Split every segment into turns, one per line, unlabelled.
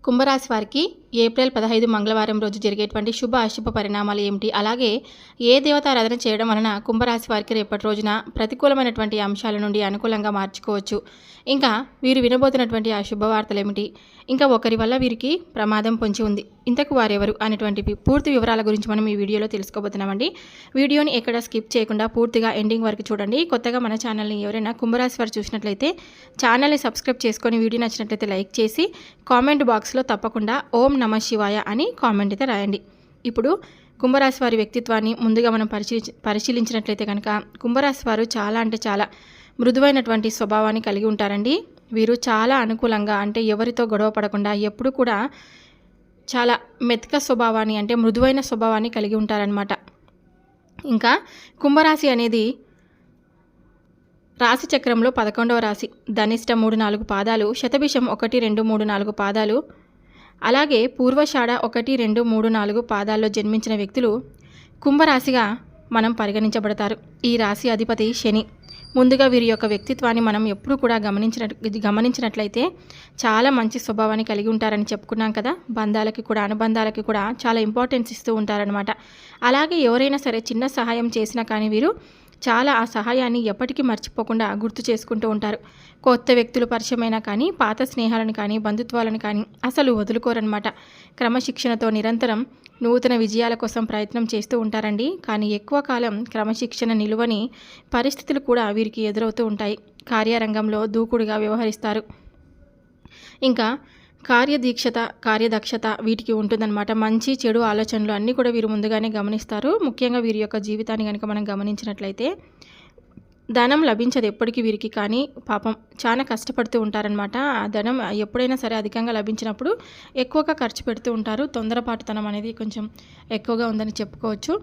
కుంభరాశి వారికి ఏప్రిల్ 15 మంగళవారం రోజు జరిగేటువంటి శుభ అశుభ పరిణామాలు ఏమిటి, అలాగే ఏ దేవతారాధన చేయడం వలన కుంభరాశి వారికి రేపటి రోజున ప్రతికూలమైనటువంటి అంశాల నుండి అనుకూలంగా మార్చుకోవచ్చు, ఇంకా వీరు వినబోతున్నటువంటి ఆ శుభవార్తలు ఏమిటి, ఇంకా ఒకరి వల్ల వీరికి ప్రమాదం పొంచి ఉంది, ఇంతకు వారెవరు అనేటువంటి పూర్తి వివరాల గురించి మనం ఈ వీడియోలో తెలుసుకోబోతున్నామండి. వీడియోని ఎక్కడ స్కిప్ చేయకుండా పూర్తిగా ఎండింగ్ వరకు చూడండి. కొత్తగా మన ఛానల్ని ఎవరైనా కుంభరాశి వారు చూసినట్లయితే ఛానల్ని సబ్స్క్రైబ్ చేసుకొని వీడియో నచ్చినట్లయితే లైక్ చేసి కామెంట్ బాక్స్లో తప్పకుండా ఓం నమ శివాయ అని కామెంట్ అయితే రాయండి. ఇప్పుడు కుంభరాశి వారి వ్యక్తిత్వాన్ని ముందుగా మనం పరిశీలించినట్లయితే కనుక కుంభరాశి వారు చాలా అంటే చాలా మృదువైనటువంటి స్వభావాన్ని కలిగి ఉంటారండి. వీరు చాలా అనుకూలంగా, అంటే ఎవరితో గొడవ పడకుండా ఎప్పుడు కూడా చాలా మెతక స్వభావాన్ని, అంటే మృదువైన స్వభావాన్ని కలిగి ఉంటారనమాట. ఇంకా కుంభరాశి అనేది రాశి చక్రంలో 11వ రాశి. ధనిష్ట 3-4 పాదాలు, శతభిషం 1-2-3-4 పాదాలు, అలాగే పూర్వషాఢ 1-2-3-4 పాదాల్లో జన్మించిన వ్యక్తులు కుంభరాశిగా మనం పరిగణించబడతారు. ఈ రాశి అధిపతి శని. ముందుగా వీరి యొక్క వ్యక్తిత్వాన్ని మనం ఎప్పుడు కూడా గమనించినట్లయితే చాలా మంచి స్వభావాన్ని కలిగి ఉంటారని చెప్పుకున్నాం కదా. బంధాలకి కూడా, అనుబంధాలకి కూడా చాలా ఇంపార్టెన్స్ ఇస్తూ ఉంటారనమాట. అలాగే ఎవరైనా సరే చిన్న సహాయం చేసినా కానీ వీరు చాలా ఆ సహాయాన్ని ఎప్పటికీ మర్చిపోకుండా గుర్తు చేసుకుంటూ ఉంటారు. కొత్త వ్యక్తులు పరిచయమైనా కానీ, పాత స్నేహాలను కానీ, బంధుత్వాలను కానీ అసలు వదులుకోరనమాట. క్రమశిక్షణతో నిరంతరం నూతన విజయాల కోసం ప్రయత్నం చేస్తూ ఉంటారండి. కానీ ఎక్కువ కాలం క్రమశిక్షణ నిలువని పరిస్థితులు కూడా వీరికి ఎదురవుతూ ఉంటాయి. కార్యరంగంలో దూకుడుగా వ్యవహరిస్తారు. ఇంకా కార్యదక్షత వీటికి ఉంటుందన్నమాట. మంచి చెడు ఆలోచనలు అన్నీ కూడా వీరు ముందుగానే గమనిస్తారు. ముఖ్యంగా వీరి యొక్క జీవితాన్ని కనుక మనం గమనించినట్లయితే ధనం లభించదు ఎప్పటికీ వీరికి, కానీ పాపం చాలా కష్టపడుతూ ఉంటారనమాట. ఆ ధనం ఎప్పుడైనా సరే అధికంగా లభించినప్పుడు ఎక్కువగా ఖర్చు పెడుతూ ఉంటారు. తొందరపాటుతనం అనేది కొంచెం ఎక్కువగా ఉందని చెప్పుకోవచ్చు.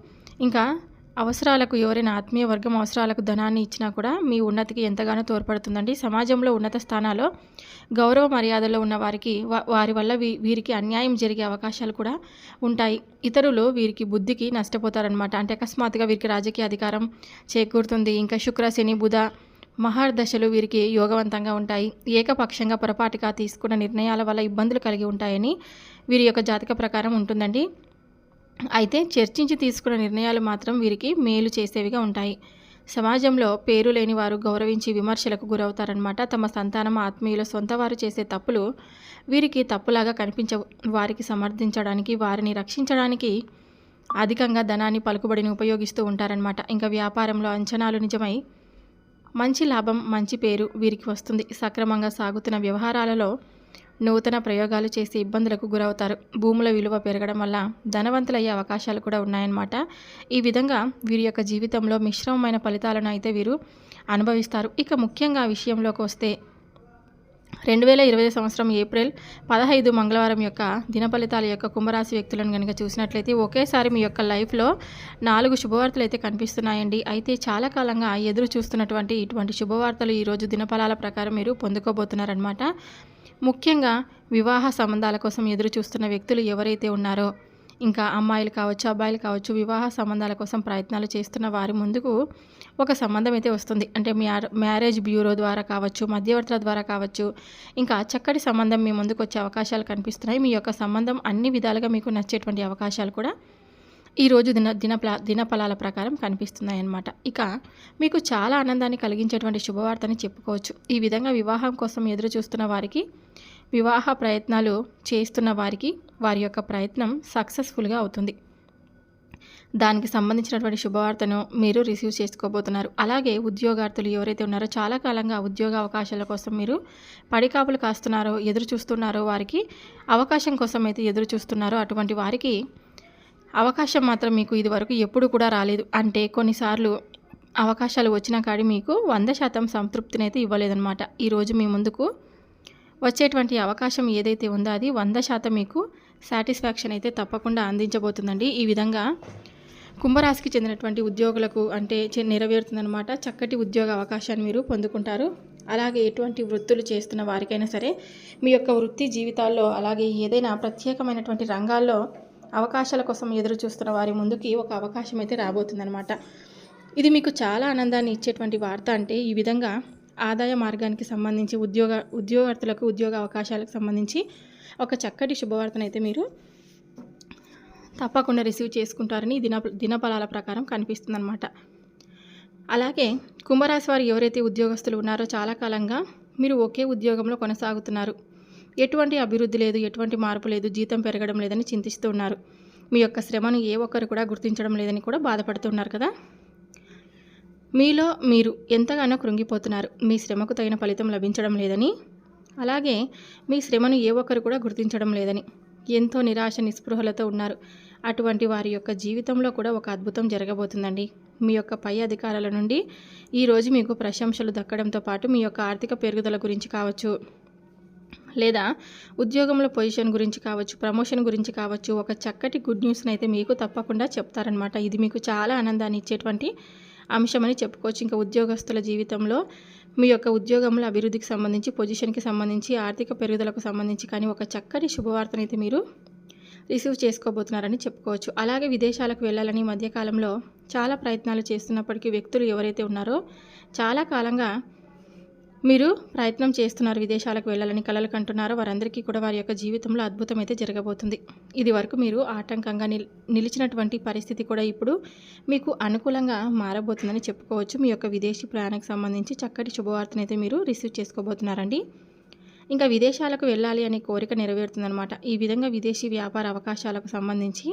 ఇంకా అవసరాలకు, ఎవరైనా ఆత్మీయ వర్గం అవసరాలకు ధనాన్ని ఇచ్చినా కూడా మీ ఉన్నతికి ఎంతగానో తోడ్పడుతుందండి. సమాజంలో ఉన్నత స్థానాల్లో గౌరవ మర్యాదల్లో ఉన్న వారికి వారి వల్ల వీరికి అన్యాయం జరిగే అవకాశాలు కూడా ఉంటాయి. ఇతరులు వీరికి బుద్ధికి నష్టపోతారనమాట. అంటే అకస్మాత్తుగా వీరికి రాజకీయ అధికారం చేకూరుతుంది. ఇంకా శుక్ర, శని, బుధ మహర్దశలు వీరికి యోగవంతంగా ఉంటాయి. ఏకపక్షంగా పొరపాటుగా తీసుకున్న నిర్ణయాల వల్ల ఇబ్బందులు కలిగి ఉంటాయని వీరి యొక్క జాతక ప్రకారం ఉంటుందండి. అయితే చర్చించి తీసుకున్న నిర్ణయాలు మాత్రం వీరికి మేలు చేసేవిగా ఉంటాయి. సమాజంలో పేరు లేని వారు గౌరవించి విమర్శలకు గురవుతారనమాట. తమ సంతానం, ఆత్మీయుల సొంత వారు చేసే తప్పులు వీరికి తప్పులాగా కనిపించవు. వారికి సమర్థించడానికి, వారిని రక్షించడానికి అధికంగా ధనాన్ని, పలుకుబడిని ఉపయోగిస్తూ ఉంటారనమాట. ఇంకా వ్యాపారంలో అంచనాలు నిజమై మంచి లాభం, మంచి పేరు వీరికి వస్తుంది. సక్రమంగా సాగుతున్న వ్యవహారాలలో నూతన ప్రయోగాలు చేసి ఇబ్బందులకు గురవుతారు. భూముల విలువ పెరగడం వల్ల ధనవంతులయ్యే అవకాశాలు కూడా ఉన్నాయన్నమాట. ఈ విధంగా వీరి యొక్క జీవితంలో మిశ్రమమైన ఫలితాలను అయితే వీరు అనుభవిస్తారు. ఇక ముఖ్యంగా విషయంలోకి వస్తే 2020 సంవత్సరం ఏప్రిల్ 15 మంగళవారం యొక్క దిన ఫలితాల యొక్క కుంభరాశి వ్యక్తులను కనుక చూసినట్లయితే ఒకేసారి మీ యొక్క లైఫ్లో 4 శుభవార్తలు అయితే కనిపిస్తున్నాయండి. అయితే చాలా కాలంగా ఎదురు చూస్తున్నటువంటి ఇటువంటి శుభవార్తలు ఈరోజు దినఫలాల ప్రకారం మీరు పొందుకోబోతున్నారనమాట. ముఖ్యంగా వివాహ సంబంధాల కోసం ఎదురు చూస్తున్న వ్యక్తులు ఎవరైతే ఉన్నారో, ఇంకా అమ్మాయిలు కావచ్చు, అబ్బాయిలు కావచ్చు, వివాహ సంబంధాల కోసం ప్రయత్నాలు చేస్తున్న వారి ముందుకు ఒక సంబంధం అయితే వస్తుంది. అంటే మ్యారేజ్ బ్యూరో ద్వారా కావచ్చు, మధ్యవర్తుల ద్వారా కావచ్చు, ఇంకా చక్కటి సంబంధం మీ ముందుకు వచ్చే అవకాశాలు కనిపిస్తున్నాయి. మీ యొక్క సంబంధం అన్ని విధాలుగా మీకు నచ్చేటువంటి అవకాశాలు కూడా ఈరోజు దినఫలాల ప్రకారం కనిపిస్తున్నాయి అన్నమాట. ఇక మీకు చాలా ఆనందాన్ని కలిగించేటువంటి శుభవార్తని చెప్పుకోవచ్చు. ఈ విధంగా వివాహం కోసం ఎదురు చూస్తున్న వారికి, వివాహ ప్రయత్నాలు చేస్తున్న వారికి వారి యొక్క ప్రయత్నం సక్సెస్ఫుల్గా అవుతుంది. దానికి సంబంధించినటువంటి శుభవార్తను మీరు రిసీవ్ చేసుకోబోతున్నారు. అలాగే ఉద్యోగార్థులు ఎవరైతే ఉన్నారో, చాలా కాలంగా ఉద్యోగ అవకాశాల కోసం మీరు పడికాపులు కాస్తున్నారో, ఎదురు చూస్తున్నారో, వారికి అవకాశం కోసం అయితే ఎదురు చూస్తున్నారో అటువంటి వారికి అవకాశం మాత్రం మీకు ఇదివరకు ఎప్పుడు కూడా రాలేదు. అంటే కొన్నిసార్లు అవకాశాలు వచ్చినా కానీ మీకు 100% సంతృప్తిని అయితే ఇవ్వలేదన్నమాట. ఈరోజు మీ ముందుకు వచ్చేటువంటి అవకాశం ఏదైతే ఉందో అది 100% మీకు సాటిస్ఫాక్షన్ అయితే తప్పకుండా అందించబోతుందండి. ఈ విధంగా కుంభరాశికి చెందినటువంటి ఉద్యోగులకు అంటే నెరవేరుతుందన్నమాట. చక్కటి ఉద్యోగ అవకాశాన్ని మీరు పొందుకుంటారు. అలాగే ఎటువంటి వృత్తులు చేస్తున్న వారికైనా సరే మీ యొక్క వృత్తి జీవితాల్లో, అలాగే ఏదైనా ప్రత్యేకమైనటువంటి రంగాల్లో అవకాశాల కోసం ఎదురు చూస్తున్న వారి ముందుకి ఒక అవకాశం అయితే రాబోతుందన్నమాట. ఇది మీకు చాలా ఆనందాన్ని ఇచ్చేటువంటి వార్త. అంటే ఈ విధంగా ఆదాయ మార్గానికి సంబంధించి ఉద్యోగార్థులకు ఉద్యోగ అవకాశాలకు సంబంధించి ఒక చక్కటి శుభవార్తనైతే మీరు తప్పకుండా రిసీవ్ చేసుకుంటారని దినఫలాల ప్రకారం కనిపిస్తుందన్నమాట. అలాగే కుంభరాశి వారు ఎవరైతే ఉద్యోగస్తులు ఉన్నారో చాలా కాలంగా మీరు ఒకే ఉద్యోగంలో కొనసాగుతున్నారు. ఎటువంటి అభివృద్ధి లేదు, ఎటువంటి మార్పు లేదు, జీతం పెరగడం లేదని చింతిస్తూ ఉన్నారు. మీ యొక్క శ్రమను ఏ ఒక్కరు కూడా గుర్తించడం లేదని కూడా బాధపడుతున్నారు కదా. మీలో మీరు ఎంతగానో కృంగిపోతున్నారు. మీ శ్రమకు తగిన ఫలితం లభించడం లేదని, అలాగే మీ శ్రమను ఏ ఒక్కరు కూడా గుర్తించడం లేదని ఎంతో నిరాశ నిస్పృహలతో ఉన్నారు. అటువంటి వారి యొక్క జీవితంలో కూడా ఒక అద్భుతం జరగబోతుందండి. మీ యొక్క పై అధికారుల నుండి ఈరోజు మీకు ప్రశంసలు దక్కడంతో పాటు మీ యొక్క ఆర్థిక పెరుగుదల గురించి కావచ్చు, లేదా ఉద్యోగంలో పొజిషన్ గురించి కావచ్చు, ప్రమోషన్ గురించి కావచ్చు, ఒక చక్కటి గుడ్ న్యూస్ని అయితే మీకు తప్పకుండా చెప్తారనమాట. ఇది మీకు చాలా ఆనందాన్ని ఇచ్చేటువంటి అంశమని చెప్పుకోవచ్చు. ఇంకా ఉద్యోగస్తుల జీవితంలో మీ యొక్క ఉద్యోగంలో అభివృద్ధికి సంబంధించి, పొజిషన్కి సంబంధించి, ఆర్థిక పెరుగుదలకు సంబంధించి కానీ ఒక చక్కటి శుభవార్తనైతే మీరు రిసీవ్ చేసుకోబోతున్నారని చెప్పుకోవచ్చు. అలాగే విదేశాలకు వెళ్ళాలని మధ్యకాలంలో చాలా ప్రయత్నాలు చేస్తున్నప్పటికీ వ్యక్తులు ఎవరైతే ఉన్నారో చాలా కాలంగా మీరు ప్రయత్నం చేస్తున్నారు, విదేశాలకు వెళ్ళాలని కలలు కంటున్నారో వారందరికీ కూడా వారి యొక్క జీవితంలో అద్భుతం అయితే జరగబోతుంది. ఇది వరకు మీరు ఆటంకంగా నిలిచినటువంటి పరిస్థితి కూడా ఇప్పుడు మీకు అనుకూలంగా మారబోతుందని చెప్పుకోవచ్చు. మీ యొక్క విదేశీ ప్రయాణానికి సంబంధించి చక్కటి శుభవార్తనైతే మీరు రిసీవ్ చేసుకోబోతున్నారండి. ఇంకా విదేశాలకు వెళ్ళాలి అనే కోరిక నెరవేరుతుందన్నమాట. ఈ విధంగా విదేశీ వ్యాపార అవకాశాలకు సంబంధించి,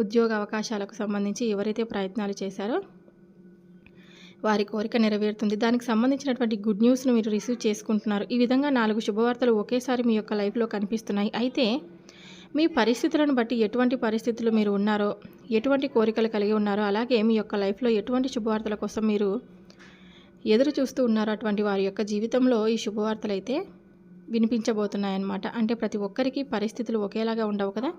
ఉద్యోగ అవకాశాలకు సంబంధించి ఎవరైతే ప్రయత్నాలు చేశారో వారి కోరిక నెరవేరుతుంది. దానికి సంబంధించినటువంటి గుడ్ న్యూస్ను మీరు రిసీవ్ చేసుకుంటున్నారు. ఈ విధంగా 4 శుభవార్తలు ఒకేసారి మీ యొక్క లైఫ్లో కనిపిస్తున్నాయి. అయితే మీ పరిస్థితులను బట్టి ఎటువంటి పరిస్థితులు మీరు ఉన్నారో, ఎటువంటి కోరికలు కలిగి ఉన్నారో, అలాగే మీ యొక్క లైఫ్లో ఎటువంటి శుభవార్తల కోసం మీరు ఎదురు చూస్తూ ఉన్నారో అటువంటి వారి యొక్క జీవితంలో ఈ శుభవార్తలు అయితే వినిపించబోతున్నాయన్నమాట. అంటే ప్రతి ఒక్కరికి పరిస్థితులు ఒకేలాగా ఉండవు కదా.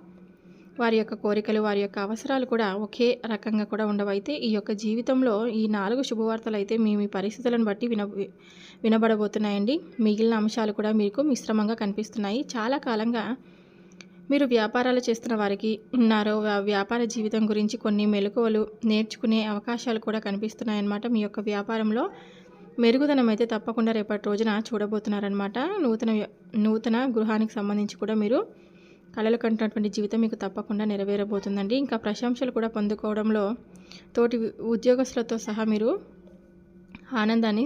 వారి యొక్క కోరికలు, వారి యొక్క అవసరాలు కూడా ఒకే రకంగా కూడా ఉండవు. అయితే ఈ యొక్క జీవితంలో ఈ 4 శుభవార్తలు అయితే మీ పరిస్థితులను బట్టి వినబడబోతున్నాయండి. మిగిలిన అంశాలు కూడా మీకు మిశ్రమంగా కనిపిస్తున్నాయి. చాలా కాలంగా మీరు వ్యాపారాలు చేస్తున్న వారికి ఉన్నారో వ్యాపార జీవితం గురించి కొన్ని మెలకువలు నేర్చుకునే అవకాశాలు కూడా కనిపిస్తున్నాయన్నమాట. మీ యొక్క వ్యాపారంలో మెరుగుదనం అయితే తప్పకుండా రేపటి రోజున చూడబోతున్నారనమాట. నూతన గృహానికి సంబంధించి కూడా మీరు కలలు కంటున్నటువంటి జీవితం మీకు తప్పకుండా నెరవేరబోతుందండి. ఇంకా ప్రశంసలు కూడా పొందుకోవడంలో తోటి ఉద్యోగస్తులతో సహా మీరు ఆనందాన్ని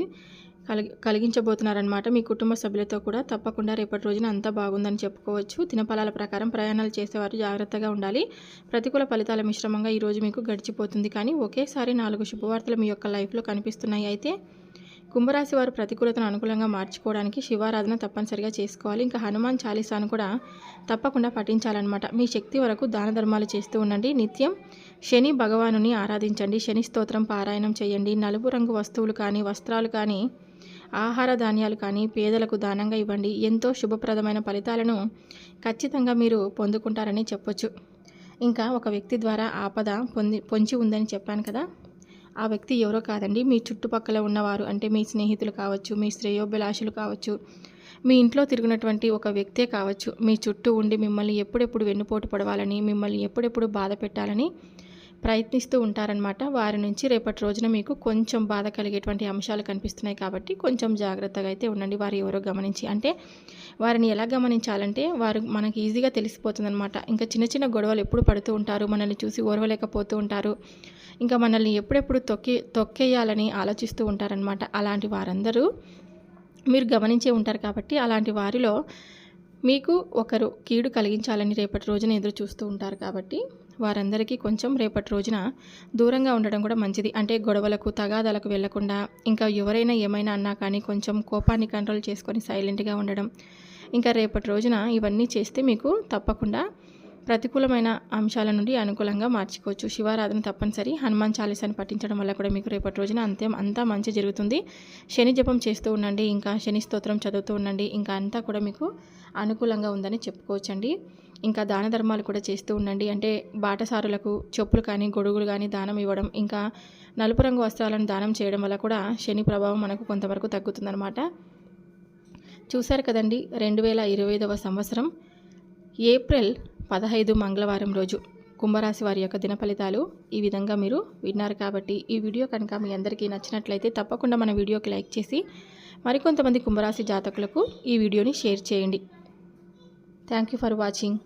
కలిగించబోతున్నారనమాట. మీ కుటుంబ సభ్యులతో కూడా తప్పకుండా రేపటి రోజున అంతా బాగుందని చెప్పుకోవచ్చు. దినఫలాల ప్రకారం ప్రయాణాలు చేసేవారు జాగ్రత్తగా ఉండాలి. ప్రతికూల ఫలితాల మిశ్రమంగా ఈరోజు మీకు గడిచిపోతుంది. కానీ ఒకేసారి 4 శుభవార్తలు మీ యొక్క లైఫ్లో కనిపిస్తున్నాయి. అయితే కుంభరాశి వారు ప్రతికూలతను అనుకూలంగా మార్చుకోవడానికి శివారాధన తప్పనిసరిగా చేసుకోవాలి. ఇంకా హనుమాన్ చాలీసాను కూడా తప్పకుండా పఠించాలన్నమాట. మీ శక్తి వరకు దాన ధర్మాలు చేస్తూ ఉండండి. నిత్యం శని భగవానుని ఆరాధించండి. శని స్తోత్రం పారాయణం చేయండి. నలుపు రంగు వస్తువులు కానీ, వస్త్రాలు కానీ, ఆహార ధాన్యాలు కానీ పేదలకు దానంగా ఇవ్వండి. ఎంతో శుభప్రదమైన ఫలితాలను ఖచ్చితంగా మీరు పొందుకుంటారని చెప్పొచ్చు. ఇంకా ఒక వ్యక్తి ద్వారా ఆపద పొంచి ఉందని చెప్పాను కదా. ఆ వ్యక్తి ఎవరో కాదండి, మీ చుట్టుపక్కల ఉన్నవారు. అంటే మీ స్నేహితులు కావచ్చు, మీ శ్రేయోభిలాషులు కావచ్చు, మీ ఇంట్లో తిరిగినటువంటి ఒక వ్యక్తే కావచ్చు. మీ చుట్టూ ఉండి మిమ్మల్ని ఎప్పుడెప్పుడు వెన్నుపోటు పడవాలని, మిమ్మల్ని ఎప్పుడెప్పుడు బాధ పెట్టాలని ప్రయత్నిస్తూ ఉంటారనమాట. వారి నుంచి రేపటి రోజున మీకు కొంచెం బాధ కలిగేటువంటి అంశాలు కనిపిస్తున్నాయి. కాబట్టి కొంచెం జాగ్రత్తగా అయితే ఉండండి. వారు ఎవరో గమనించి, అంటే వారిని ఎలా గమనించాలంటే వారు మనకి ఈజీగా తెలిసిపోతుందనమాట. ఇంకా చిన్న చిన్న గొడవలు ఎప్పుడు పడుతూ ఉంటారు, మనల్ని చూసి ఓర్వలేకపోతూ ఉంటారు, ఇంకా మనల్ని ఎప్పుడెప్పుడు తొక్కేయాలని ఆలోచిస్తూ ఉంటారనమాట. అలాంటి వారందరూ మీరు గమనించే ఉంటారు. కాబట్టి అలాంటి వారిలో మీకు ఒకరు కీడు కలిగించాలని రేపటి రోజున ఎదురు చూస్తూ ఉంటారు. కాబట్టి వారందరికీ కొంచెం రేపటి రోజున దూరంగా ఉండడం కూడా మంచిది. అంటే గొడవలకు తగాదాలకు వెళ్లకుండా, ఇంకా ఎవరైనా ఏమైనా అన్నా కానీ కొంచెం కోపాన్ని కంట్రోల్ చేసుకొని సైలెంట్గా ఉండడం. ఇంకా రేపటి రోజున ఇవన్నీ చేస్తే మీకు తప్పకుండా ప్రతికూలమైన అంశాల నుండి అనుకూలంగా మార్చుకోవచ్చు. శివారాధన తప్పనిసరి. హనుమాన్ చాలీసాని పఠించడం వల్ల కూడా మీకు రేపటి రోజున అంతా మంచి జరుగుతుంది. శని జపం చేస్తూ ఉండండి. ఇంకా శని స్తోత్రం చదువుతూ ఉండండి. ఇంకా అంతా కూడా మీకు అనుకూలంగా ఉందని చెప్పుకోవచ్చండి. ఇంకా దాన ధర్మాలు కూడా చేస్తూ ఉండండి. అంటే బాటసారులకు చెప్పులు కానీ, గొడుగులు కానీ దానం ఇవ్వడం, ఇంకా నలుపు రంగు వస్త్రాలను దానం చేయడం వల్ల కూడా శని ప్రభావం మనకు కొంతవరకు తగ్గుతుందన్నమాట. చూశారు కదండి, 2025వ సంవత్సరం ఏప్రిల్ 15 మంగళవారం రోజు కుంభరాశి వారి యొక్క దిన ఫలితాలు ఈ విధంగా మీరు విన్నారు. కాబట్టి ఈ వీడియో కనుక మీ అందరికీ నచ్చినట్లయితే తప్పకుండా మన వీడియోకి లైక్ చేసి మరికొంతమంది కుంభరాశి జాతకులకు ఈ వీడియోని షేర్ చేయండి. Thank you for watching.